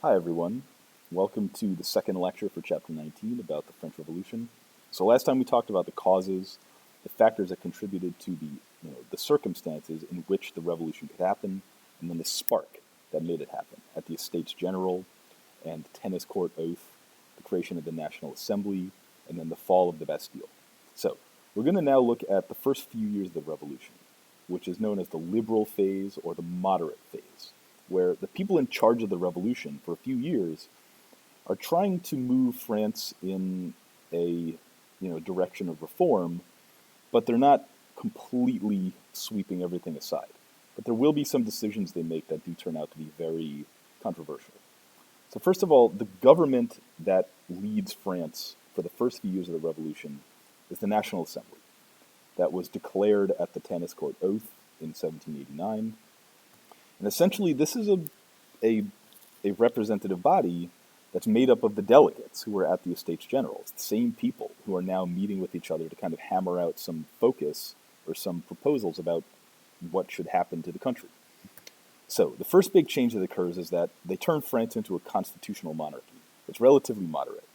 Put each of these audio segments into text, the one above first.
Hi, everyone. Welcome to the second lecture for Chapter 19 about the French Revolution. So last time we talked about the causes, the factors that contributed to the circumstances in which the revolution could happen, and then the spark that made it happen at the Estates General and Tennis Court Oath, the creation of the National Assembly, and then the fall of the Bastille. So we're going to now look at the first few years of the revolution, which is known as the liberal phase or the moderate phase, where the people in charge of the revolution for a few years are trying to move France in a direction of reform, but they're not completely sweeping everything aside. But there will be some decisions they make that do turn out to be very controversial. So first of all, the government that leads France for the first few years of the revolution is the National Assembly that was declared at the Tennis Court Oath in 1789. And essentially, this is a representative body that's made up of the delegates who were at the Estates General. It's the same people who are now meeting with each other to kind of hammer out some focus or some proposals about what should happen to the country. So the first big change that occurs is that they turn France into a constitutional monarchy. It's relatively moderate.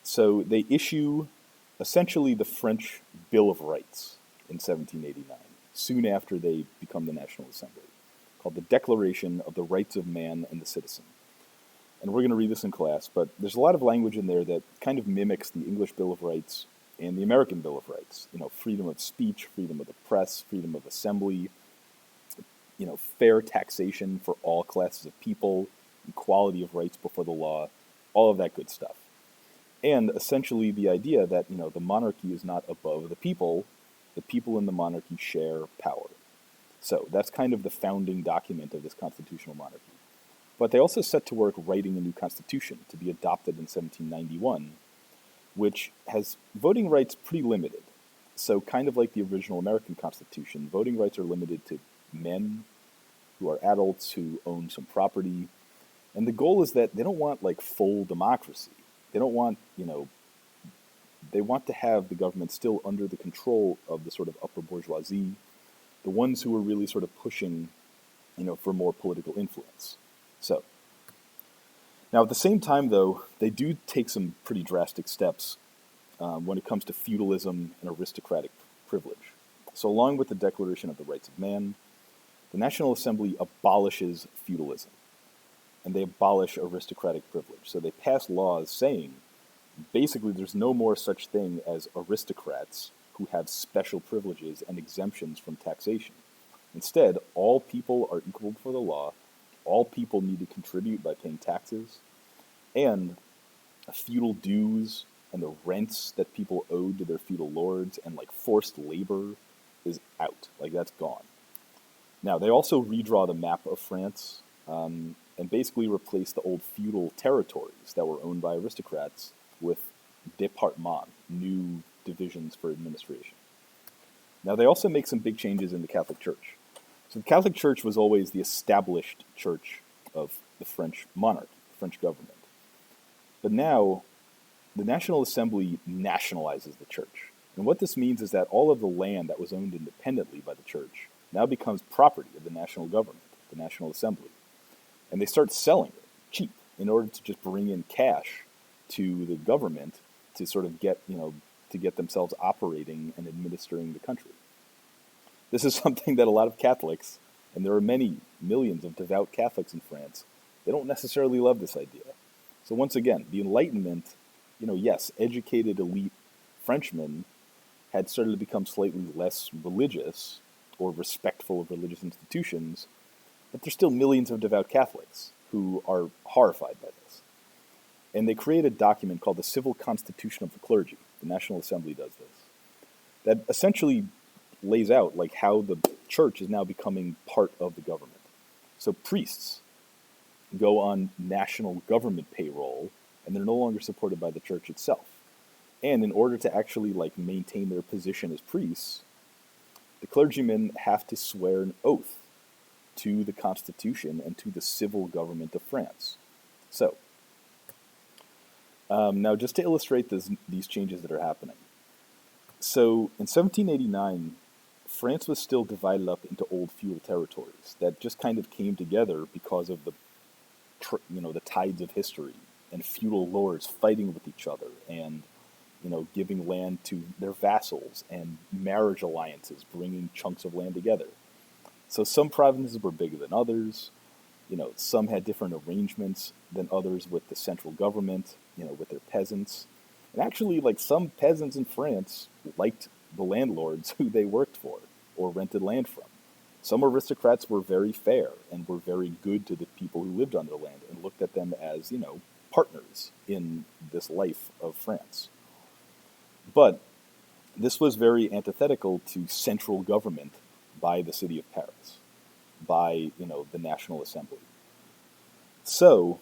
So they issue essentially the French Bill of Rights in 1789, soon after they become the National Assembly, called the Declaration of the Rights of Man and the Citizen. And we're going to read this in class, but there's a lot of language in there that kind of mimics the English Bill of Rights and the American Bill of Rights. Freedom of speech, freedom of the press, freedom of assembly, fair taxation for all classes of people, equality of rights before the law, all of that good stuff. And essentially the idea that, the monarchy is not above the people in the monarchy share power. So that's kind of the founding document of this constitutional monarchy. But they also set to work writing a new constitution to be adopted in 1791, which has voting rights pretty limited. So kind of like the original American Constitution, voting rights are limited to men who are adults who own some property. And the goal is that they don't want full democracy. They don't want, they want to have the government still under the control of the sort of upper bourgeoisie, the ones who are really sort of pushing, for more political influence. So, now at the same time, though, they do take some pretty drastic steps when it comes to feudalism and aristocratic privilege. So along with the Declaration of the Rights of Man, the National Assembly abolishes feudalism, and they abolish aristocratic privilege. So they pass laws saying, basically, there's no more such thing as aristocrats who have special privileges and exemptions from taxation. Instead, all people are equal before the law, all people need to contribute by paying taxes, and feudal dues and the rents that people owed to their feudal lords and forced labor is out. That's gone. Now, they also redraw the map of France and basically replace the old feudal territories that were owned by aristocrats with départements, new divisions for administration. Now, they also make some big changes in the Catholic Church. So the Catholic Church was always the established church of the French monarchy, the French government. But now, the National Assembly nationalizes the church. And what this means is that all of the land that was owned independently by the church now becomes property of the national government, the National Assembly. And they start selling it cheap in order to just bring in cash to the government to sort of get, to get themselves operating and administering the country. This is something that a lot of Catholics, and there are many millions of devout Catholics in France, they don't necessarily love this idea. So once again, the Enlightenment, yes, educated elite Frenchmen had started to become slightly less religious or respectful of religious institutions, but there's still millions of devout Catholics who are horrified by this. And they create a document called the Civil Constitution of the Clergy. The National Assembly does this. That essentially lays out how the church is now becoming part of the government. So priests go on national government payroll, and they're no longer supported by the church itself. And in order to actually maintain their position as priests, the clergymen have to swear an oath to the Constitution and to the civil government of France. So, now just to illustrate these changes that are happening. So in 1789, France was still divided up into old feudal territories that just kind of came together because of the the tides of history and feudal lords fighting with each other and giving land to their vassals and marriage alliances, bringing chunks of land together. So some provinces were bigger than others. Some had different arrangements than others with the central government, with their peasants. And actually, like some peasants in France liked the landlords who they worked for or rented land from. Some aristocrats were very fair and were very good to the people who lived on their land and looked at them as, partners in this life of France. But this was very antithetical to central government by the city of Paris, by, the National Assembly. So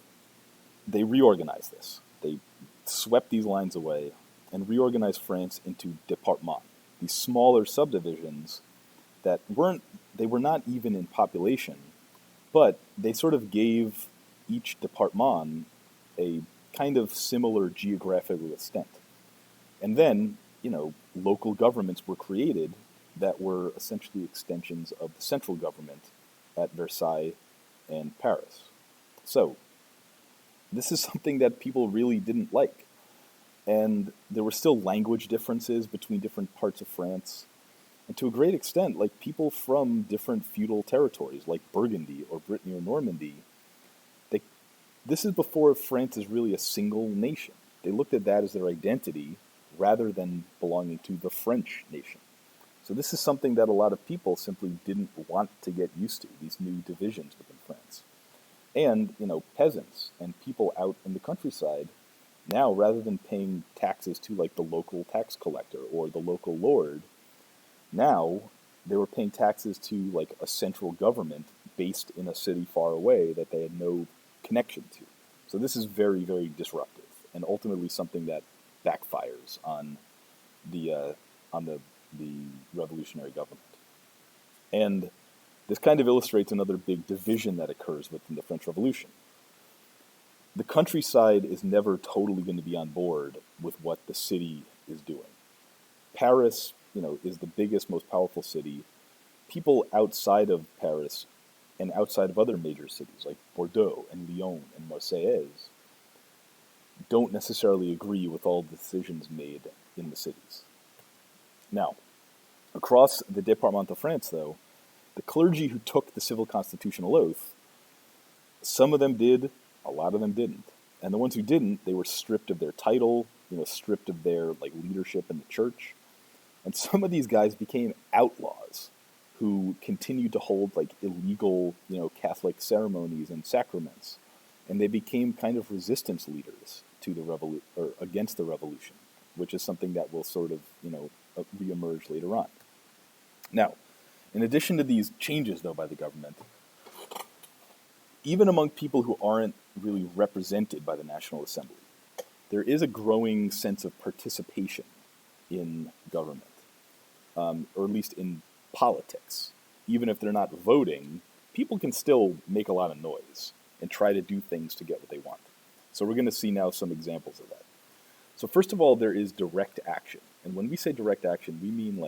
they reorganized this. They swept these lines away and reorganized France into départements, these smaller subdivisions that were not even in population, but they sort of gave each département a kind of similar geographical extent. And then, local governments were created that were essentially extensions of the central government at Versailles and Paris. So, this is something that people really didn't like. And there were still language differences between different parts of France. And to a great extent, like people from different feudal territories, like Burgundy or Brittany or Normandy, this is before France is really a single nation. They looked at that as their identity rather than belonging to the French nation. So this is something that a lot of people simply didn't want to get used to, these new divisions within France. And, peasants and people out in the countryside, now rather than paying taxes to like the local tax collector or the local lord, now they were paying taxes to like a central government based in a city far away that they had no connection to. So this is very, very disruptive and ultimately something that backfires on the revolutionary government. And this kind of illustrates another big division that occurs within the French Revolution. The countryside is never totally going to be on board with what the city is doing. Paris, is the biggest, most powerful city. People outside of Paris and outside of other major cities like Bordeaux and Lyon and Marseille don't necessarily agree with all the decisions made in the cities. Now, across the Département de France, though, the clergy who took the civil constitutional oath, some of them did, a lot of them didn't. And the ones who didn't, they were stripped of their title, stripped of their leadership in the church. And some of these guys became outlaws who continued to hold illegal, Catholic ceremonies and sacraments. And they became kind of resistance leaders to the against the revolution, which is something that will sort of, reemerge later on. Now, in addition to these changes, though, by the government, even among people who aren't really represented by the National Assembly, there is a growing sense of participation in government, or at least in politics. Even if they're not voting, people can still make a lot of noise and try to do things to get what they want. So we're going to see now some examples of that. So first of all, there is direct action. And when we say direct action, we mean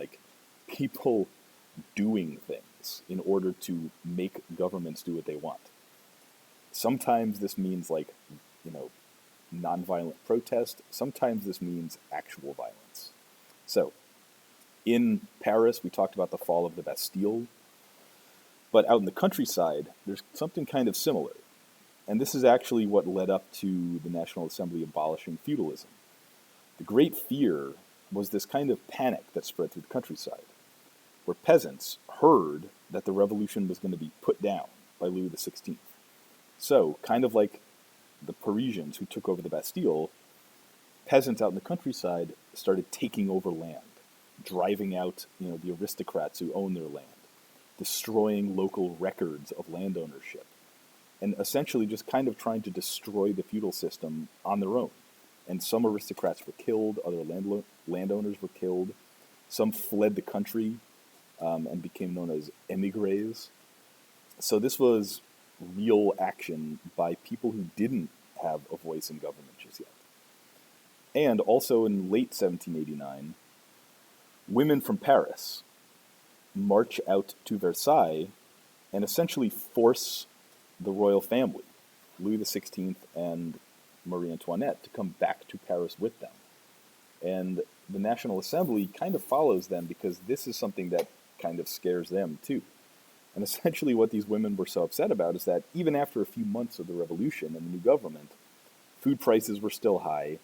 people doing things in order to make governments do what they want. Sometimes this means nonviolent protest. Sometimes this means actual violence. So in Paris, we talked about the fall of the Bastille. But out in the countryside, there's something kind of similar. And this is actually what led up to the National Assembly abolishing feudalism. The great fear was this kind of panic that spread through the countryside, where peasants heard that the revolution was going to be put down by Louis XVI. So, kind of like the Parisians who took over the Bastille, peasants out in the countryside started taking over land, driving out, the aristocrats who owned their land, destroying local records of land ownership, and essentially just kind of trying to destroy the feudal system on their own. And some aristocrats were killed, other landowners were killed, some fled the country and became known as émigrés. So this was real action by people who didn't have a voice in government just yet. And also in late 1789, women from Paris march out to Versailles and essentially force the royal family Louis XVI and Marie Antoinette to come back to Paris with them. And the National Assembly kind of follows them because this is something that kind of scares them too. And essentially what these women were so upset about is that even after a few months of the revolution and the new government, food prices were still high,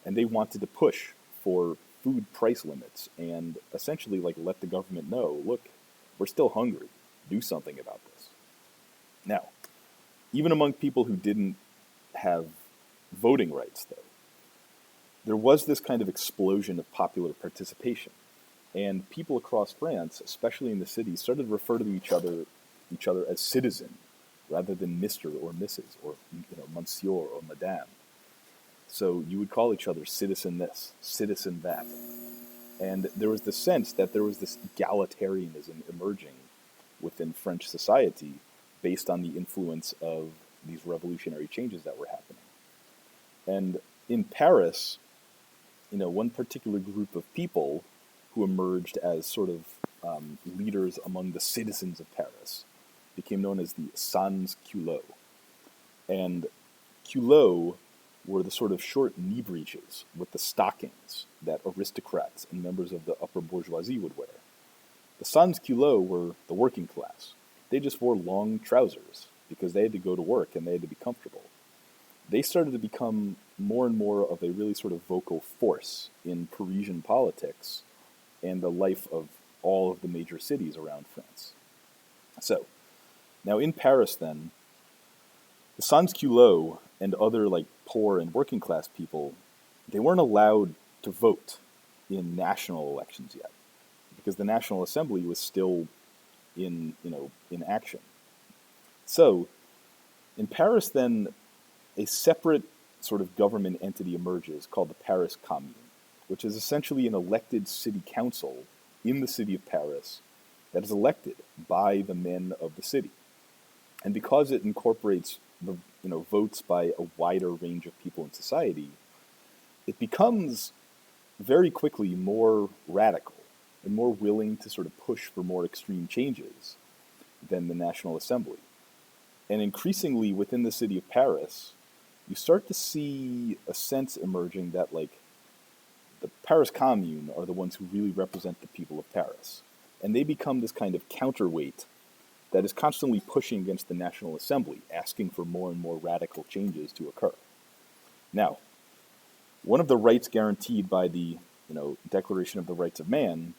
and they wanted to push for food price limits and essentially like let the government know, look, we're still hungry. Do something about this. Now, even among people who didn't have voting rights, though, there was this kind of explosion of popular participation. And people across France, especially in the cities, started to refer to each other as citizen, rather than Mr. or Mrs. or Monsieur or Madame. So you would call each other citizen this, citizen that. And there was the sense that there was this egalitarianism emerging within French society based on the influence of these revolutionary changes that were happening. And in Paris, one particular group of people who emerged as sort of leaders among the citizens of Paris became known as the sans-culottes. And culottes were the sort of short knee breeches with the stockings that aristocrats and members of the upper bourgeoisie would wear. The sans-culottes were the working class. They just wore long trousers because they had to go to work and they had to be comfortable. They started to become more and more of a really sort of vocal force in Parisian politics and the life of all of the major cities around France. So, now in Paris then, the sans-culottes and other poor and working class people, they weren't allowed to vote in national elections yet because the National Assembly was still in action. So, in Paris then, a separate sort of government entity emerges called the Paris Commune, which is essentially an elected city council in the city of Paris that is elected by the men of the city. And because it incorporates the votes by a wider range of people in society, it becomes very quickly more radical and more willing to sort of push for more extreme changes than the National Assembly. And increasingly within the city of Paris, you start to see a sense emerging that the Paris Commune are the ones who really represent the people of Paris. And they become this kind of counterweight that is constantly pushing against the National Assembly, asking for more and more radical changes to occur. Now, one of the rights guaranteed by the Declaration of the Rights of Man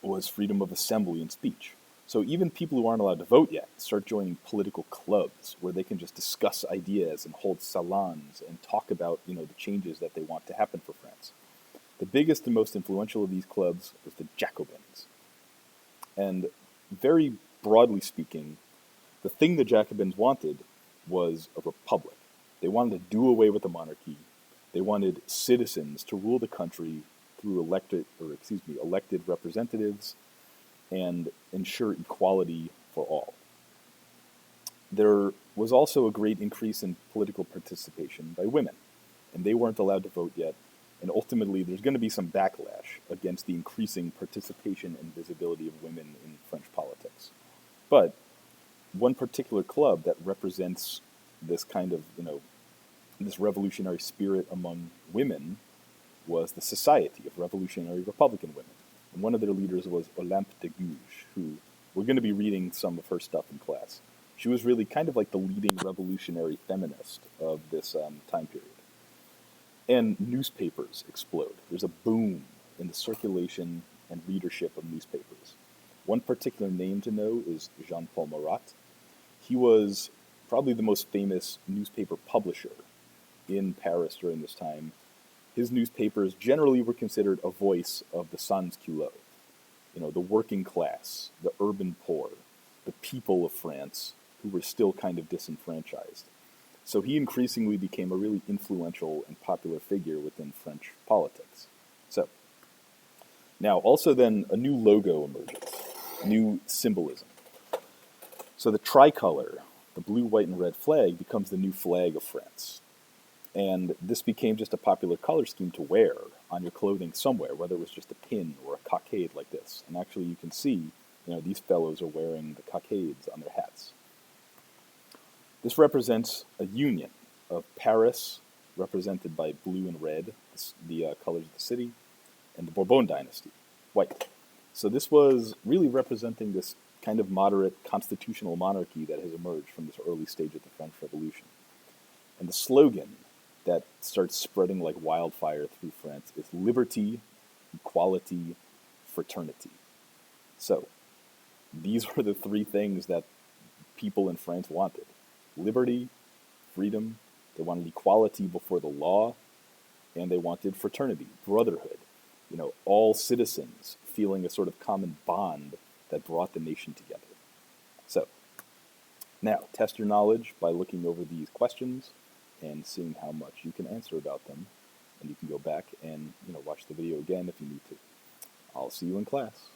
was freedom of assembly and speech. So even people who aren't allowed to vote yet start joining political clubs where they can just discuss ideas and hold salons and talk about the changes that they want to happen for France. The biggest and most influential of these clubs was the Jacobins. And very broadly speaking, the thing the Jacobins wanted was a republic. They wanted to do away with the monarchy. They wanted citizens to rule the country through elected representatives and ensure equality for all. There was also a great increase in political participation by women, and they weren't allowed to vote yet. And ultimately, there's going to be some backlash against the increasing participation and visibility of women in French politics. But one particular club that represents this kind of, this revolutionary spirit among women was the Society of Revolutionary Republican Women. And one of their leaders was Olympe de Gouges, who we're going to be reading some of her stuff in class. She was really kind of like the leading revolutionary feminist of this time period. And newspapers explode. There's a boom in the circulation and readership of newspapers. One particular name to know is Jean-Paul Marat. He was probably the most famous newspaper publisher in Paris during this time. His newspapers generally were considered a voice of the sans-culottes, the working class, the urban poor, the people of France who were still kind of disenfranchised. So he increasingly became a really influential and popular figure within French politics. So, now also then a new logo emerges, new symbolism. So the tricolor, the blue, white, and red flag, becomes the new flag of France. And this became just a popular color scheme to wear on your clothing somewhere, whether it was just a pin or a cockade like this. And actually you can see, these fellows are wearing the cockades on their hats. This represents a union of Paris, represented by blue and red, the colors of the city, and the Bourbon dynasty, white. So this was really representing this kind of moderate constitutional monarchy that has emerged from this early stage of the French Revolution. And the slogan that starts spreading like wildfire through France is liberty, equality, fraternity. So these were the three things that people in France wanted: liberty, freedom, they wanted equality before the law, and they wanted fraternity, brotherhood. All citizens feeling a sort of common bond that brought the nation together. So, now, test your knowledge by looking over these questions and seeing how much you can answer about them. And you can go back and watch the video again if you need to. I'll see you in class.